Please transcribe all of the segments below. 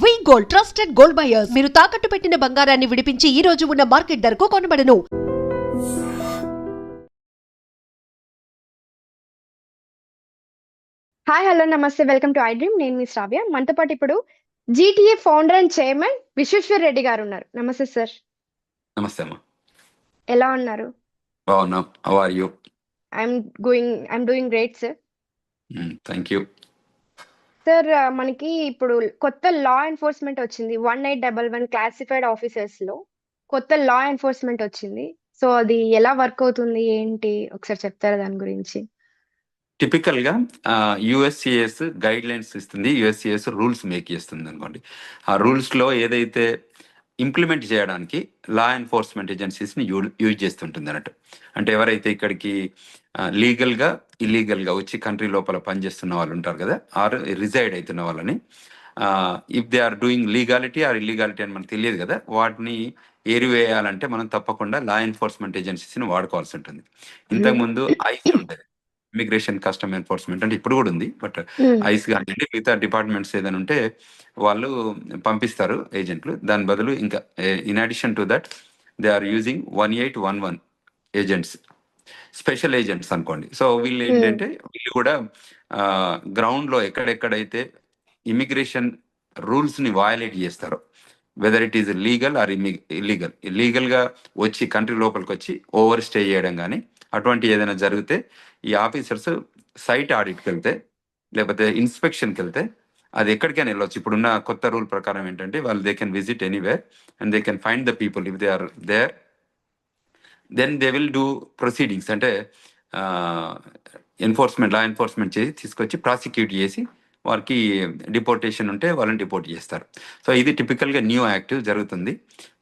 వి gold trusted gold buyers మీరు తాకట్టు పెట్టిన బంగారాన్ని విడిపించి ఈ రోజు ఉన్న మార్కెట్ ధరకు కొనబడను. హాయ్ హలో నమస్తే వెల్కమ్ టు ఐ డ్రీమ్. నేను మీ శ్రావ్య. మనతో పాటు ఇప్పుడు GTA founder and chairman Vishweshwar Reddy గారు ఉన్నారు. నమస్తే సార్. నమస్తే అమ్మా. ఎలా ఉన్నారు? బాగున్నాం. How are you? I'm doing great sir. Thank you. Sir మనకి ఇప్పుడు కొత్త లా ఎన్ఫోర్స్మెంట్ వచ్చింది. 1811 క్లాసిఫైడ్ ఆఫీసర్స్ లో కొత్త లా ఎన్ఫోర్స్మెంట్ వచ్చింది. సో అది ఎలా వర్క్ అవుతుంది ఏంటి ఒకసారి చెప్తారా దాని గురించి? టిపికల్ గా యుఎస్సిఎస్ గైడ్ లైన్స్ ఇస్తుంది, యుఎస్సిఎస్ రూల్స్ మేక్ చేస్తుంది అనుకోండి. ఆ రూల్స్ లో ఏదైతే ఇంప్లిమెంట్ చేయడానికి లా ఎన్ఫోర్స్మెంట్ ఏజెన్సీస్ని యూజ్ చేస్తుంటుంది అన్నట్టు. అంటే ఎవరైతే ఇక్కడికి లీగల్గా ఇల్లీగల్గా వచ్చి కంట్రీ లోపల పనిచేస్తున్న వాళ్ళు ఉంటారు కదా, ఆర్ రిజైడ్ అవుతున్న వాళ్ళని, if they are doing legality or illegality అని మనకు తెలియదు కదా, వాటిని ఏరివేయాలంటే మనం తప్పకుండా లా ఎన్ఫోర్స్మెంట్ ఏజెన్సీస్ని వాడుకోవాల్సి ఉంటుంది. ఇంతకుముందు ఐస్ ఉంటుంది, ఇమిగ్రేషన్ కస్టమ్ ఎన్ఫోర్స్మెంట్, అంటే ఇప్పుడు కూడా ఉంది, బట్ ఐస్ కానీ మిగతా డిపార్ట్మెంట్స్ ఏదైనా ఉంటే వాళ్ళు పంపిస్తారు ఏజెంట్లు. దాని బదులు ఇంకా in addition to that they are using 1811 agents, special agents అనుకోండి. సో వీళ్ళు ఏంటంటే వీళ్ళు కూడా గ్రౌండ్లో ఎక్కడెక్కడైతే ఇమిగ్రేషన్ రూల్స్ని వయలేట్ చేస్తారో, whether it is legal are illegal, ఇల్లీగల్గా వచ్చి కంట్రీ లోపలికి వచ్చి ఓవర్ స్టే చేయడం కానీ అటువంటి ఏదైనా జరిగితే ఈ ఆఫీసర్స్ సైట్ ఆడిట్కి వెళ్తే లేకపోతే ఇన్స్పెక్షన్కి వెళ్తే అది ఎక్కడికైనా వెళ్ళొచ్చు. ఇప్పుడున్న కొత్త రూల్ ప్రకారం ఏంటంటే వాళ్ళు they can visit anywhere and they can find the people if they are there, then they will do proceedings. అంటే లా ఎన్ఫోర్స్మెంట్ చేసి తీసుకొచ్చి ప్రాసిక్యూట్ చేసి వారికి డిపోర్టేషన్ ఉంటే వాళ్ళని డిపోర్ట్ చేస్తారు. సో ఇది టిపికల్గా న్యూ యాక్ట్ జరుగుతుంది.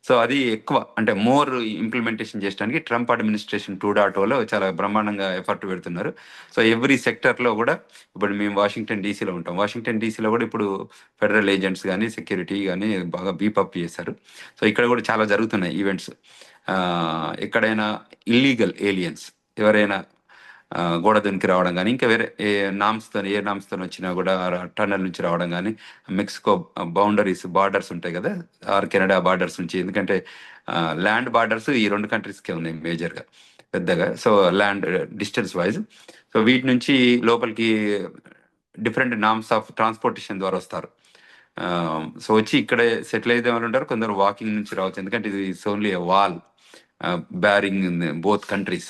సో అది ఎక్కువ అంటే మోర్ ఇంప్లిమెంటేషన్ చేయడానికి ట్రంప్ అడ్మినిస్ట్రేషన్ 2.0లో చాలా బ్రహ్మాండంగా ఎఫర్ట్ పెడుతున్నారు. సో ఎవ్రీ సెక్టర్లో కూడా, ఇప్పుడు మేము వాషింగ్టన్ డీసీలో ఉంటాం, వాషింగ్టన్ డీసీలో కూడా ఇప్పుడు ఫెడరల్ ఏజెంట్స్ కానీ సెక్యూరిటీ కానీ బాగా బీపప్ చేశారు. సో ఇక్కడ కూడా చాలా జరుగుతున్నాయి ఈవెంట్స్. ఎక్కడైనా ఇల్లీగల్ ఏలియన్స్ ఎవరైనా గోడ దునికి రావడం కానీ, ఇంకా వేరే ఏ నామ్స్తో వచ్చినా కూడా టన్నల్ నుంచి రావడం కానీ, మెక్సికో బార్డర్స్ ఉంటాయి కదా, ఆర్ కెనడా బార్డర్స్ నుంచి, ఎందుకంటే ల్యాండ్ బార్డర్స్ ఈ రెండు కంట్రీస్కే ఉన్నాయి మేజర్గా పెద్దగా. So land distance wise, so వీటి నుంచి లోపలికి డిఫరెంట్ నామ్స్ ఆఫ్ ట్రాన్స్పోర్టేషన్ ద్వారా వస్తారు. సో వచ్చి ఇక్కడే సెటిల్ అయితే వాళ్ళు ఉంటారు, కొందరు వాకింగ్ నుంచి రావచ్చు, ఎందుకంటే ఇది it's only a wall bearing both countries.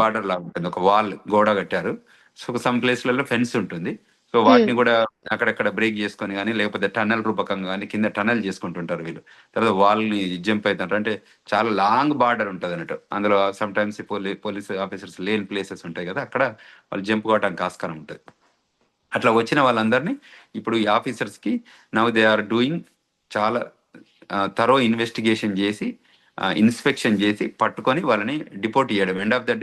Border లాగా ఉంటుంది, ఒక వాల్ గోడ కట్టారు. సో సమ్ ప్లేస్లలో ఫెన్స్ ఉంటుంది. సో వాటిని కూడా అక్కడక్కడ బ్రేక్ చేసుకొని కానీ లేకపోతే టన్నల్ రూపకంగా కానీ కింద టన్నల్ చేసుకుంటుంటారు వీళ్ళు. తర్వాత వాల్ని జంప్ అవుతుంటారు. అంటే చాలా లాంగ్ బార్డర్ ఉంటుంది అన్నట్టు. అందులో సమ్ టైమ్స్ పోలీస్ ఆఫీసర్స్ లేని ప్లేసెస్ ఉంటాయి కదా, అక్కడ వాళ్ళు జంప్ కావడానికి ఆస్కారం ఉంటుంది. అట్లా వచ్చిన వాళ్ళందరినీ ఇప్పుడు ఈ ఆఫీసర్స్కి నౌ దే ఆర్ డూయింగ్ చాలా థరో ఇన్వెస్టిగేషన్ చేసి ఇన్స్పెక్షన్ చేసి పట్టుకొని వాళ్ళని డిపోర్ట్ చేయడం.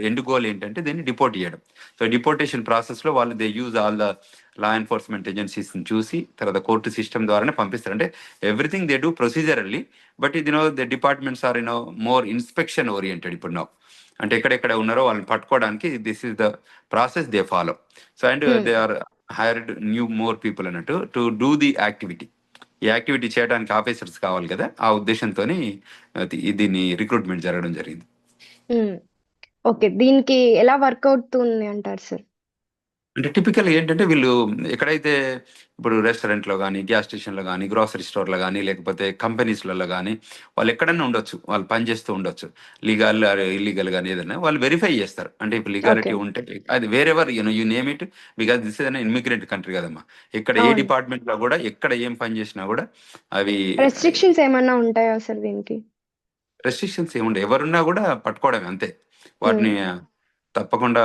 ఎండ్ గోల్ ఏంటంటే దీన్ని డిపోర్ట్ చేయడం. సో డిపోర్టేషన్ ప్రాసెస్లో వాళ్ళు they use all the law enforcement ఏజెన్సీస్ని చూసి తర్వాత కోర్టు సిస్టమ్ ద్వారానే పంపిస్తారు. అంటే everything they do procedurally, but ఇది the departments are more inspection oriented ఇప్పుడు అంటే ఎక్కడెక్కడ ఉన్నారో వాళ్ళని పట్టుకోవడానికి this is the process they follow. So and they are hired more people అన్నట్టు టు డూ ది యాక్టివిటీ. ఈ యాక్టివిటీ చేయడానికి ఆఫీసర్స్ కావాలి కదా, ఆ ఉద్దేశంతో దీన్ని రిక్రూట్మెంట్ జరగడం జరిగింది. ఓకే, దీనికి ఎలా వర్క్ అవుతుంది అంటారు సార్? అంటే టిపికల్ ఏంటంటే వీళ్ళు ఎక్కడైతే ఇప్పుడు రెస్టారెంట్లో కానీ, గ్యాస్ స్టేషన్లో కానీ, గ్రాసరీ స్టోర్లో కానీ, లేకపోతే కంపెనీస్లలో కానీ వాళ్ళు ఎక్కడైనా ఉండొచ్చు, వాళ్ళు పనిచేస్తూ ఉండొచ్చు, లీగల్ ఇల్లీగల్ కానీ ఏదైనా వాళ్ళు వెరిఫై చేస్తారు. అంటే ఇప్పుడు లీగాలిటీ ఉంటే అది wherever you name it, because this is an immigrant country కదమ్మా. ఇక్కడ ఏ డిపార్ట్మెంట్లో కూడా ఎక్కడ ఏం పని చేసినా కూడా అవి రెస్ట్రిక్షన్స్ ఏమన్నా ఉంటాయా సార్ దీనికి? రెస్ట్రిక్షన్స్ ఏముండే, ఎవరున్నా కూడా పట్టుకోవడం అంతే. వాటిని తప్పకుండా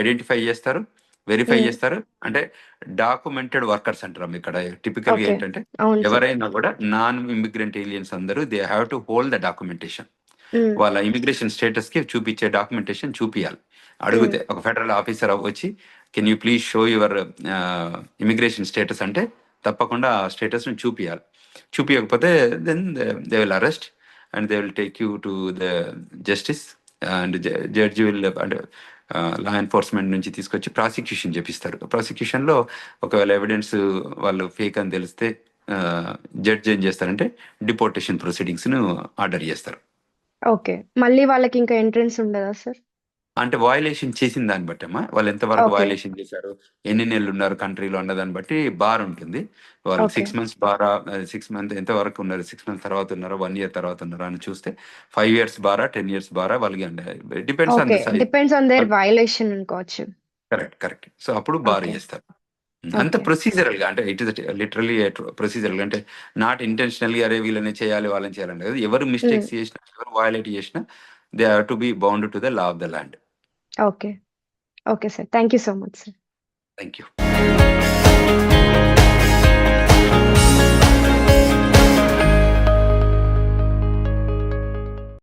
ఐడెంటిఫై చేస్తారు, వెరిఫై చేస్తారు. అంటే డాక్యుమెంటెడ్ వర్కర్స్ అంటారు ఇక్కడ. టిపికల్ గా ఏంటంటే ఎవరైనా కూడా నాన్ ఇమిగ్రెంట్ ఏలియన్స్ అందరూ they have to hold the documentation. వాళ్ళ ఇమిగ్రేషన్ స్టేటస్ కి చూపించే డాక్యుమెంటేషన్ చూపియాలి. అడిగితే ఒక ఫెడరల్ ఆఫీసర్ వచ్చి can you please show your immigration status అంటే తప్పకుండా ఆ స్టేటస్ ని చూపియాలి. చూపించకపోతే then they will arrest and they will take you to the justice and judge will law enforcement నుంచి తీసుకొచ్చి ప్రాసిక్యూషన్ చేపిస్తారు. ప్రాసిక్యూషన్లో ఒకవేళ ఎవిడెన్స్ వాళ్ళు ఫేక్ అని తెలిస్తే జడ్జ్ ఏం చేస్తారంటే డిపోర్టేషన్ ప్రొసీడింగ్స్ను ఆర్డర్ చేస్తారు. ఓకే. మళ్ళీ వాళ్ళకి ఇంకా ఎంట్రన్స్ ఉండదా సార్? అంటే వయలేషన్ చేసిన దాన్ని బట్టి అమ్మా, వాళ్ళు ఎంతవరకు ఓకే. వయలేషన్ చేశారు, ఎన్ని నెలలు ఉన్నారు కంట్రీలో అన్న దాన్ని బట్టి బార్ ఉంటుంది. వాళ్ళు ఓకే. 6 months బారా, 6 months ఎంతవరకు ఉన్నారు, 6 months తర్వాత ఉన్నారా, 1 year తర్వాత ఉన్నారా అని చూస్తే 5 years బారా, 10 years బారా వాళ్ళకి depends on okay. The size. Depends on their violation అనుకోవచ్చు. కరెక్ట్. సో అప్పుడు బార్ ఓకే. చేస్తారు. అంత ఓకే. ప్రొసీజరల్ గా, అంటే ఇట్ ఇస్ లిటరలీ ప్రొసీజరల్ గా, అంటే నాట్ ఇంటెన్షనల్లీ అరే వీళ్ళని చేయాలి వాళ్ళని చేయాలంటే కదా. ఎవరు మిస్టేక్స్ చేసినా, ఎవరు వయలేట్ చేసినా they have to be bound to the law of the land. Okay. Okay sir. Thank you so much sir. Thank you.